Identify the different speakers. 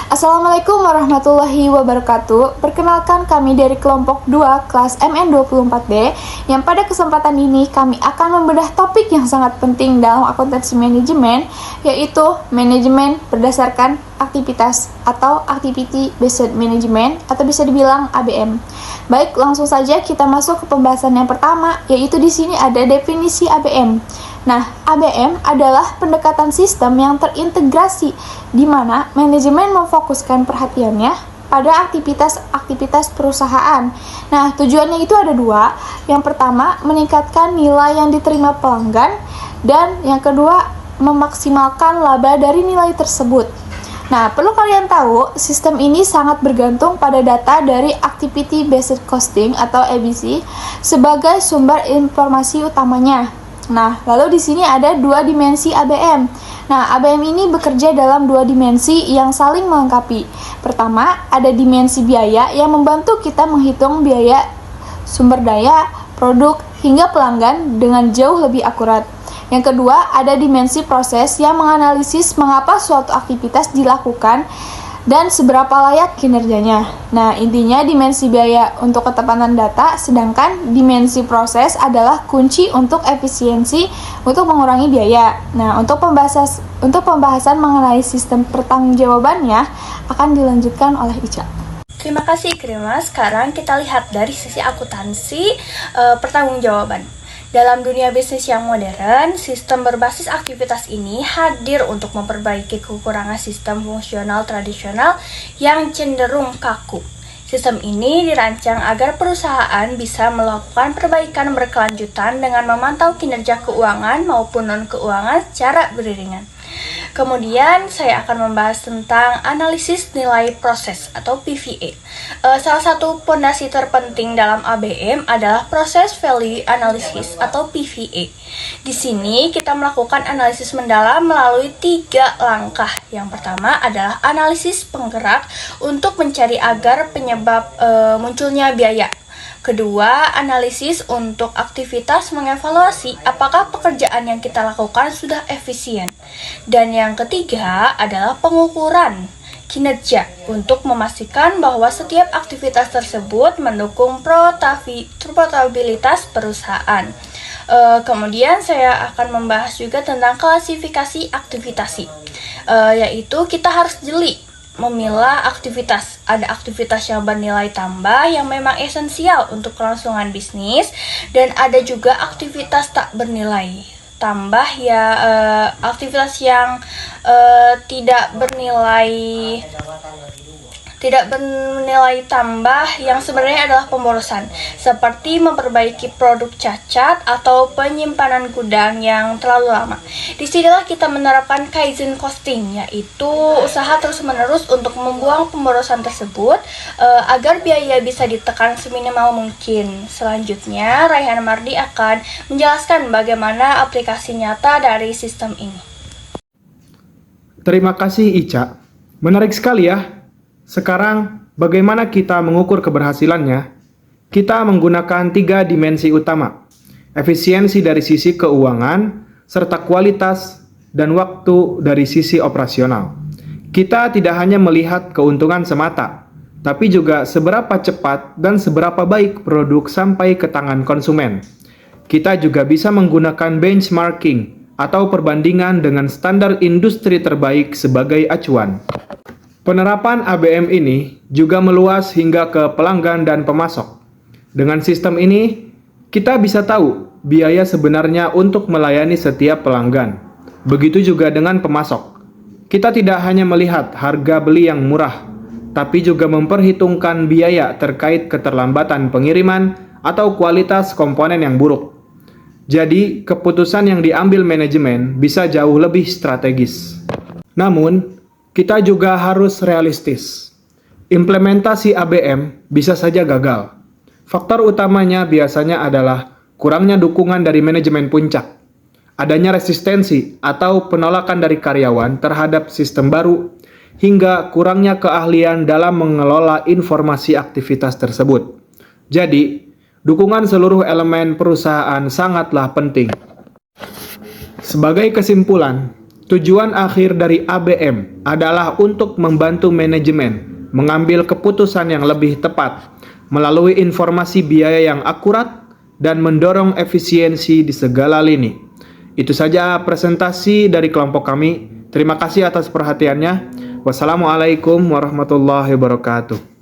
Speaker 1: Assalamualaikum warahmatullahi wabarakatuh. Perkenalkan, kami dari kelompok 2 kelas MN24B yang pada kesempatan ini kami akan membedah topik yang sangat penting dalam akuntansi manajemen, yaitu manajemen berdasarkan aktivitas atau Activity Based Management atau bisa dibilang ABM. Baik, langsung saja kita masuk ke pembahasan yang pertama, yaitu di sini ada definisi ABM. Nah, ABM adalah pendekatan sistem yang terintegrasi di mana manajemen memfokuskan perhatiannya pada aktivitas-aktivitas perusahaan. Nah, tujuannya itu ada dua. Yang pertama, meningkatkan nilai yang diterima pelanggan, dan yang kedua, memaksimalkan laba dari nilai tersebut. Nah, perlu kalian tahu, sistem ini sangat bergantung pada data dari Activity Based Costing atau ABC sebagai sumber informasi utamanya. Nah, lalu di sini ada dua dimensi ABM. Nah, ABM ini bekerja dalam dua dimensi yang saling melengkapi. Pertama, ada dimensi biaya yang membantu kita menghitung biaya sumber daya, produk, hingga pelanggan dengan jauh lebih akurat. Yang kedua, ada dimensi proses yang menganalisis mengapa suatu aktivitas dilakukan dan seberapa layak kinerjanya. Nah, intinya dimensi biaya untuk ketepatan data, sedangkan dimensi proses adalah kunci untuk efisiensi untuk mengurangi biaya. Nah, untuk pembahasan mengenai sistem pertanggungjawabannya akan dilanjutkan oleh Ica.
Speaker 2: Terima kasih Krima. Sekarang kita lihat dari sisi akuntansi pertanggungjawaban. Dalam dunia bisnis yang modern, sistem berbasis aktivitas ini hadir untuk memperbaiki kekurangan sistem fungsional tradisional yang cenderung kaku. Sistem ini dirancang agar perusahaan bisa melakukan perbaikan berkelanjutan dengan memantau kinerja keuangan maupun non-keuangan secara beriringan. Kemudian saya akan membahas tentang analisis nilai proses atau PVA. Salah satu fondasi terpenting dalam ABM adalah proses value analysis atau PVA. Di sini kita melakukan analisis mendalam melalui 3 langkah. Yang pertama adalah analisis penggerak untuk mencari agar penyebab munculnya biaya. Kedua, analisis untuk aktivitas mengevaluasi apakah pekerjaan yang kita lakukan sudah efisien. Dan yang ketiga adalah pengukuran kinerja untuk memastikan bahwa setiap aktivitas tersebut mendukung profitabilitas perusahaan. Kemudian saya akan membahas juga tentang klasifikasi aktivitas, yaitu kita harus jeli memilah aktivitas. Ada aktivitas yang bernilai tambah yang memang esensial untuk kelangsungan bisnis, dan ada juga aktivitas tak bernilai tambah ya, aktivitas yang tidak bernilai tambah yang sebenarnya adalah pemborosan, seperti memperbaiki produk cacat atau penyimpanan gudang yang terlalu lama. Disinilah kita menerapkan Kaizen Costing, yaitu usaha terus-menerus untuk membuang pemborosan tersebut agar biaya bisa ditekan seminimal mungkin. Selanjutnya, Raihan Mardi akan menjelaskan bagaimana aplikasi nyata dari sistem ini.
Speaker 3: Terima kasih Ica. Menarik sekali ya. Sekarang, bagaimana kita mengukur keberhasilannya? Kita menggunakan 3 dimensi utama, efisiensi dari sisi keuangan, serta kualitas dan waktu dari sisi operasional. Kita tidak hanya melihat keuntungan semata, tapi juga seberapa cepat dan seberapa baik produk sampai ke tangan konsumen. Kita juga bisa menggunakan benchmarking atau perbandingan dengan standar industri terbaik sebagai acuan. Penerapan ABM ini juga meluas hingga ke pelanggan dan pemasok. Dengan sistem ini, kita bisa tahu biaya sebenarnya untuk melayani setiap pelanggan. Begitu juga dengan pemasok. Kita tidak hanya melihat harga beli yang murah, tapi juga memperhitungkan biaya terkait keterlambatan pengiriman atau kualitas komponen yang buruk. Jadi, keputusan yang diambil manajemen bisa jauh lebih strategis. Namun, kita juga harus realistis. Implementasi ABM bisa saja gagal. Faktor utamanya biasanya adalah kurangnya dukungan dari manajemen puncak, adanya resistensi atau penolakan dari karyawan terhadap sistem baru, hingga kurangnya keahlian dalam mengelola informasi aktivitas tersebut. Jadi, dukungan seluruh elemen perusahaan sangatlah penting. Sebagai kesimpulan, Tujuan akhir dari ABM adalah untuk membantu manajemen mengambil keputusan yang lebih tepat melalui informasi biaya yang akurat dan mendorong efisiensi di segala lini. Itu saja presentasi dari kelompok kami. Terima kasih atas perhatiannya. Wassalamualaikum warahmatullahi wabarakatuh.